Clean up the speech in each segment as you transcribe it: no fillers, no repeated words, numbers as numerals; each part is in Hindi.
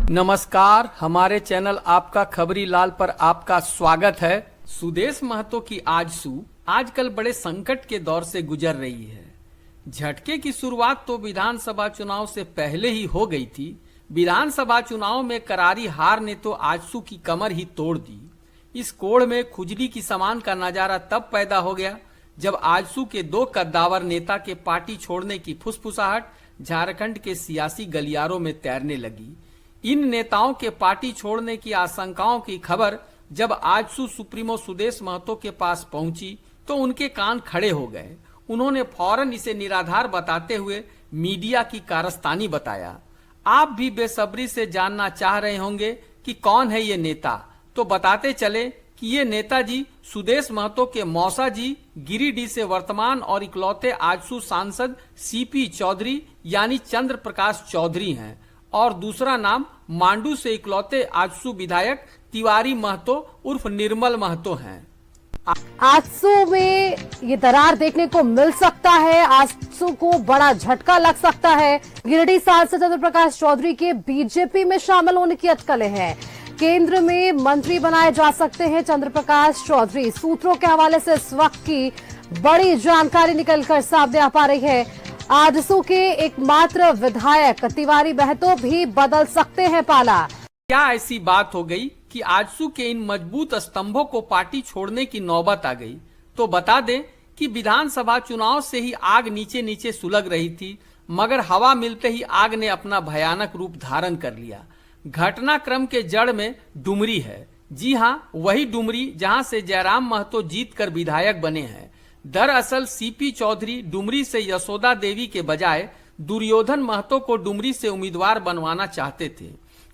नमस्कार, हमारे चैनल आपका खबरी लाल पर आपका स्वागत है। सुदेश महतो की आजसू आजकल बड़े संकट के दौर से गुजर रही है। झटके की शुरुआत तो विधानसभा चुनाव से पहले ही हो गई थी। विधानसभा चुनाव में करारी हार ने तो आजसू की कमर ही तोड़ दी। इस कोढ़ में खुजली की समान का नजारा तब पैदा हो गया जब आजसू के दो कद्दावर नेता के पार्टी छोड़ने की फुसफुसाहट झारखंड के सियासी गलियारों में तैरने लगी। इन नेताओं के पार्टी छोड़ने की आशंकाओं की खबर जब आजसू सुप्रीमो सुदेश महतो के पास पहुंची तो उनके कान खड़े हो गए। उन्होंने फौरन इसे निराधार बताते हुए मीडिया की कारस्तानी बताया। आप भी बेसब्री से जानना चाह रहे होंगे कि कौन है ये नेता, तो बताते चले कि ये नेताजी सुदेश महतो के मौसा जी गिरिडीह से वर्तमान और इकलौते आजसू सांसद सीपी चौधरी यानी चंद्र प्रकाश चौधरी हैं और दूसरा नाम मांडू से इकलौते आजसू विधायक तिवारी महतो उर्फ निर्मल महतो हैं। आजसू में ये दरार देखने को मिल सकता है। आजसू को बड़ा झटका लग सकता है। गिरिडीह सांसद चंद्र प्रकाश चौधरी के बीजेपी में शामिल होने की अटकलें हैं। केंद्र में मंत्री बनाए जा सकते हैं चंद्र प्रकाश चौधरी। सूत्रों के हवाले से इस वक्त की बड़ी जानकारी निकलकर सामने आ पा रही है। आजसू के एकमात्र विधायक तिवारी महतो भी बदल सकते हैं पाला। क्या ऐसी बात हो गई कि आजसू के इन मजबूत स्तंभों को पार्टी छोड़ने की नौबत आ गई? तो बता दें कि विधानसभा चुनाव से ही आग नीचे नीचे सुलग रही थी, मगर हवा मिलते ही आग ने अपना भयानक रूप धारण कर लिया। घटनाक्रम के जड़ में डुमरी है। जी हाँ, वही डुमरी जहां से जयराम महतो जीतकर विधायक बने हैं। दरअसल सीपी चौधरी डुमरी से यशोदा देवी के बजाय दुर्योधन महतो को डुमरी से उम्मीदवार बनवाना चाहते थे।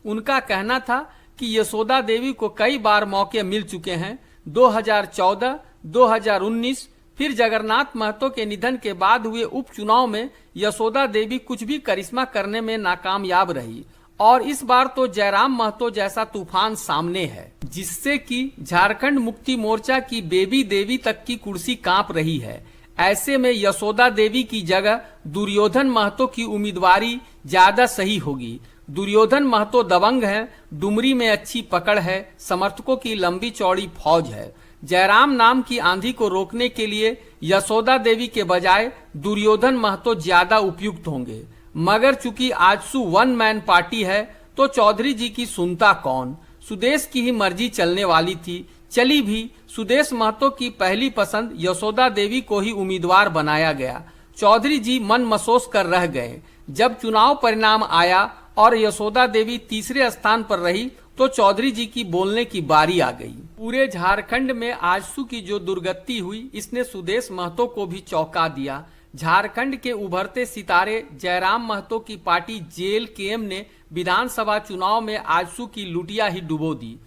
उनका कहना था कि यशोदा देवी को कई बार मौके मिल चुके हैं। 2014, 2019 फिर जगन्नाथ महतो के निधन के बाद हुए उपचुनाव में यशोदा देवी कुछ भी करिश्मा करने में नाकामयाब रही और इस बार तो जयराम महतो जैसा तूफान सामने है, जिससे कि झारखंड मुक्ति मोर्चा की बेबी देवी तक की कुर्सी कांप रही है। ऐसे में यशोदा देवी की जगह दुर्योधन महतो की उम्मीदवारी ज्यादा सही होगी। दुर्योधन महतो दबंग है, डुमरी में अच्छी पकड़ है, समर्थकों की लंबी चौड़ी फौज है। जयराम नाम की आंधी को रोकने के लिए यशोदा देवी के बजाय दुर्योधन महतो ज्यादा उपयुक्त होंगे। मगर चूंकि आजसू वन मैन पार्टी है तो चौधरी जी की सुनता कौन? सुदेश की ही मर्जी चलने वाली थी, चली भी। सुदेश महतो की पहली पसंद यशोदा देवी को ही उम्मीदवार बनाया गया। चौधरी जी मन मसोस कर रह गए। जब चुनाव परिणाम आया और यशोदा देवी तीसरे स्थान पर रही तो चौधरी जी की बोलने की बारी आ गई। पूरे झारखंड में आजसू की जो दुर्गति हुई, इसने सुदेश महतो को भी चौंका दिया। झारखंड के उभरते सितारे जयराम महतो की पार्टी जेएलकेएम ने विधानसभा चुनाव में आजसू की लुटिया ही डुबो दी।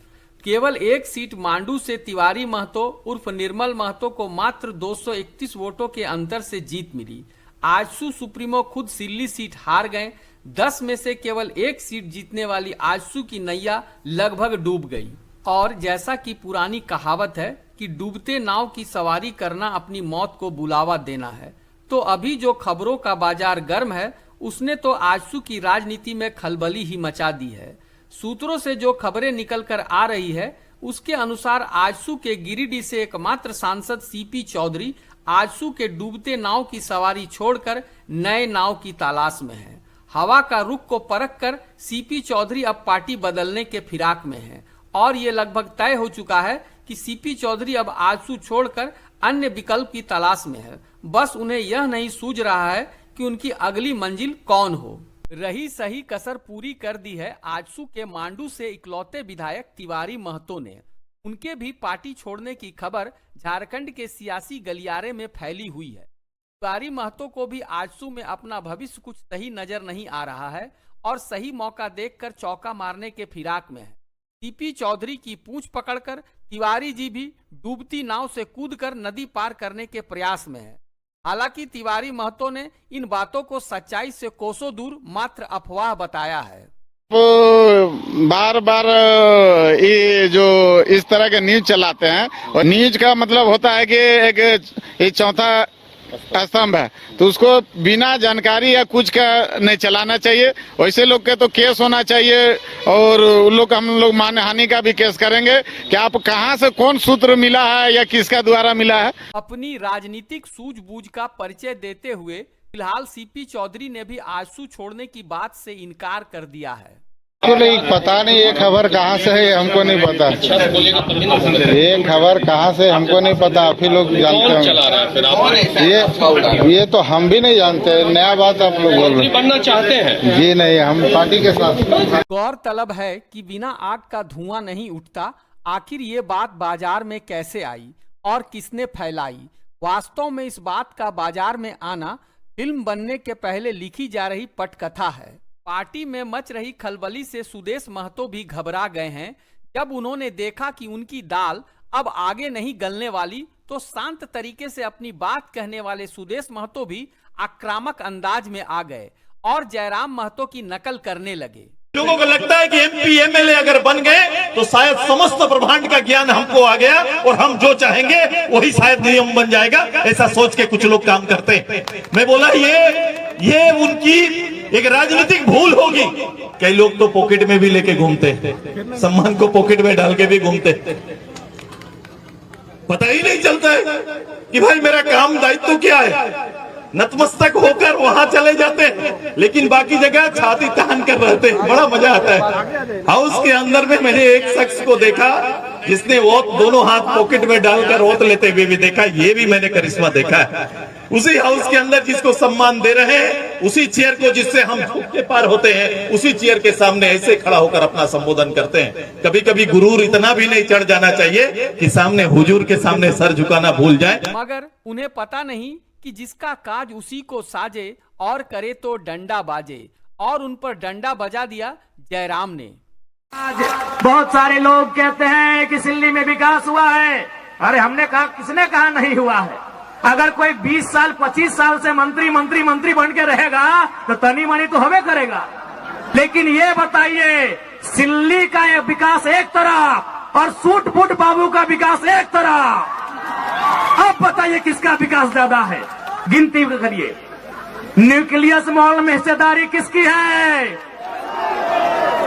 केवल एक सीट मांडू से तिवारी महतो उर्फ निर्मल महतो को मात्र 231 वोटों के अंतर से जीत मिली। आजसू सुप्रीमो खुद सिल्ली सीट हार गए। 10 में से केवल एक सीट जीतने वाली आजसू की नैया लगभग डूब गई। और जैसा कि पुरानी कहावत है कि डूबते नाव की सवारी करना अपनी मौत को बुलावा देना है, तो अभी जो खबरों का बाजार गर्म है उसने तो आजसू की राजनीति में खलबली ही मचा दी है। सूत्रों से जो खबरें निकल कर आ रही है उसके अनुसार आजसू के गिरिडीह से एकमात्र सांसद सीपी चौधरी आजसू के डूबते नाव की सवारी छोड़कर नए नाव की तलाश में है। हवा का रुख को परख कर सीपी चौधरी अब पार्टी बदलने के फिराक में है और ये लगभग तय हो चुका है कि सीपी चौधरी अब आजसू छोड़कर अन्य विकल्प की तलाश में है। बस उन्हें यह नहीं सूझ रहा है कि उनकी अगली मंजिल कौन हो। रही सही कसर पूरी कर दी है आजसू के मांडू से इकलौते विधायक तिवारी महतो ने। उनके भी पार्टी छोड़ने की खबर झारखंड के सियासी गलियारे में फैली हुई है। तिवारी महतो को भी आजसू में अपना भविष्य कुछ सही नजर नहीं आ रहा है और सही मौका देखकर चौका मारने के फिराक में है। सीपी चौधरी की पूंछ पकड़कर तिवारी जी भी डूबती नाव से कूदकर नदी पार करने के प्रयास में है। हालांकि तिवारी महतो ने इन बातों को सच्चाई से कोसों दूर मात्र अफवाह बताया है। बार बार ये जो इस तरह के न्यूज चलाते हैं और न्यूज का मतलब होता है कि एक चौथा स्तंभ है, तो उसको बिना जानकारी या कुछ का नहीं चलाना चाहिए। वैसे लोग के तो केस होना चाहिए और उन लोग हम लोग मानहानि का भी केस करेंगे कि आप कहां से कौन सूत्र मिला है या किसका द्वारा मिला है। अपनी राजनीतिक सूझबूझ का परिचय देते हुए फिलहाल सीपी चौधरी ने भी आजसू छोड़ने की बात से इनकार कर दिया है। नहीं पता नहीं ये खबर कहाँ से है, हमको नहीं पता। ये खबर कहाँ से हमको नहीं पता, आप ही लोग जानते हैं। ये तो हम भी नहीं जानते, नया बात आप लोग बोल रहे हैं। बनना चाहते हैं जी नहीं, हम पार्टी के साथ। गौरतलब है कि बिना आग का धुआं नहीं उठता। आखिर ये बात बाजार में कैसे आई और किसने फैलाई? वास्तव में इस बात का बाजार में आना फिल्म बनने के पहले लिखी जा रही पटकथा है। पार्टी में मच रही खलबली से सुदेश महतो भी घबरा गए हैं। जब उन्होंने देखा कि उनकी दाल अब आगे नहीं गलने वाली, तो शांत तरीके से अपनी बात कहने वाले सुदेश महतो भी आक्रामक अंदाज में आ गए और जयराम महतो की नकल करने लगे। लोगों को लगता है कि एमपी एमएलए अगर बन गए तो शायद समस्त ब्रह्मांड का ज्ञान हमको आ गया और हम जो चाहेंगे वही शायद नियम बन जाएगा, ऐसा सोच के कुछ लोग काम करते हैं। मैं बोला ये उनकी एक राजनीतिक भूल होगी। कई लोग तो पॉकेट में भी लेके घूमते हैं, सम्मान को पॉकेट में डाल के भी घूमते हैं। पता ही नहीं चलता है कि भाई मेरा काम दायित्व क्या है। नतमस्तक होकर वहां चले जाते हैं, लेकिन बाकी जगह छाती तान कर रहते हैं। बड़ा मजा आता है। हाउस के अंदर में मैंने एक शख्स को देखा जिसने वो दोनों हाथ पॉकेट में डालकर ओत लेते हुए भी देखा। ये भी मैंने करिश्मा देखा है। उसी हाउस के अंदर जिसको सम्मान दे रहे हैं, उसी चेयर को जिससे हम झुक के पार होते हैं, उसी चेयर के सामने ऐसे खड़ा होकर अपना संबोधन करते हैं। कभी कभी गुरूर इतना भी नहीं चढ़ जाना चाहिए कि सामने हुजूर के सामने सर झुकाना भूल जाए। मगर उन्हें पता नहीं कि जिसका काज उसी को साजे और करे तो डंडा बाजे, और उन पर डंडा बजा दिया जयराम ने। आज बहुत सारे लोग कहते हैं कि सिल्ली में विकास हुआ है। अरे हमने कहा, किसने कहा नहीं हुआ है? अगर कोई 20 साल 25 साल से मंत्री बन के रहेगा तो तनी मनी तो हमें करेगा। लेकिन ये बताइए, सिल्ली का विकास एक तरफ और सूट फूट बाबू का विकास एक तरफ। अब बताइए किसका विकास ज्यादा है? गिनती करिए। न्यूक्लियस मॉल में हिस्सेदारी किसकी है?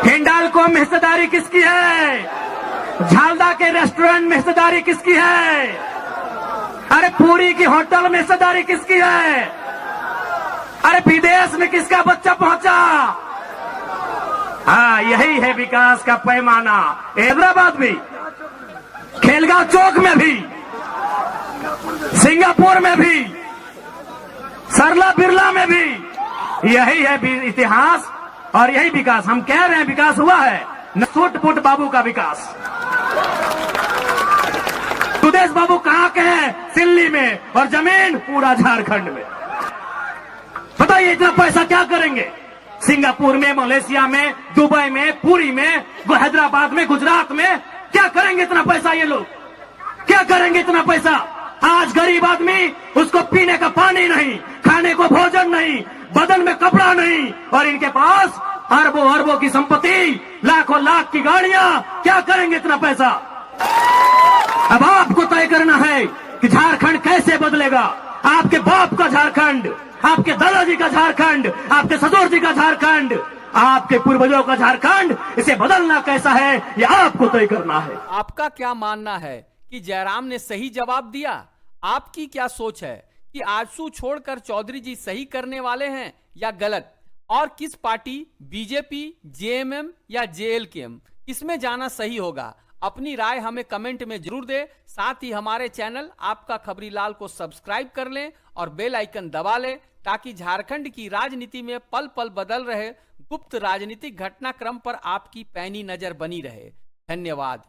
हिंडाल्को में हिस्सेदारी किसकी है? झालदा के रेस्टोरेंट में हिस्सेदारी किसकी है? अरे पूरी की होटल में हिस्सेदारी किसकी है? अरे विदेश में किसका बच्चा पहुंचा? हाँ, यही है विकास का पैमाना। हैदराबाद भी, खेलगांव चौक में भी, सिंगापुर में भी, सरला बिरला में भी यही है इतिहास और यही विकास। हम कह रहे हैं विकास हुआ है, न सूट फूट बाबू का विकास। सुदेश बाबू कहां के हैं? सिल्ली में, और जमीन पूरा झारखंड में। बताइए इतना पैसा क्या करेंगे? सिंगापुर में, मलेशिया में, दुबई में, पुरी में, हैदराबाद में, गुजरात में क्या करेंगे इतना पैसा? ये लोग क्या करेंगे इतना पैसा? आज गरीब आदमी, उसको पीने का पानी नहीं, खाने को भोजन नहीं, बदन में कपड़ा नहीं, और इनके पास अरबों अरबों की संपत्ति, लाखों लाख की गाड़ियां। क्या करेंगे इतना पैसा? अब आपको तय करना है कि झारखंड कैसे बदलेगा। आपके बाप का झारखंड, आपके दादाजी का झारखंड, आपके ससुर जी का झारखंड, आपके पूर्वजों का झारखंड, इसे बदलना कैसा है ये आपको तय करना है। आपका क्या मानना है कि जयराम ने सही जवाब दिया? आपकी क्या सोच है कि आजसू छोड़कर चौधरी जी सही करने वाले हैं या गलत? और किस पार्टी, बीजेपी, जेएमएम या जेएलकेएम, किसमें जाना सही होगा? अपनी राय हमें कमेंट में जरूर दें। साथ ही हमारे चैनल आपका खबरी लाल को सब्सक्राइब कर लें और बेल आइकन दबा लें, ताकि झारखंड की राजनीति में पल पल बदल रहे गुप्त राजनीतिक घटनाक्रम पर आपकी पैनी नजर बनी रहे। धन्यवाद।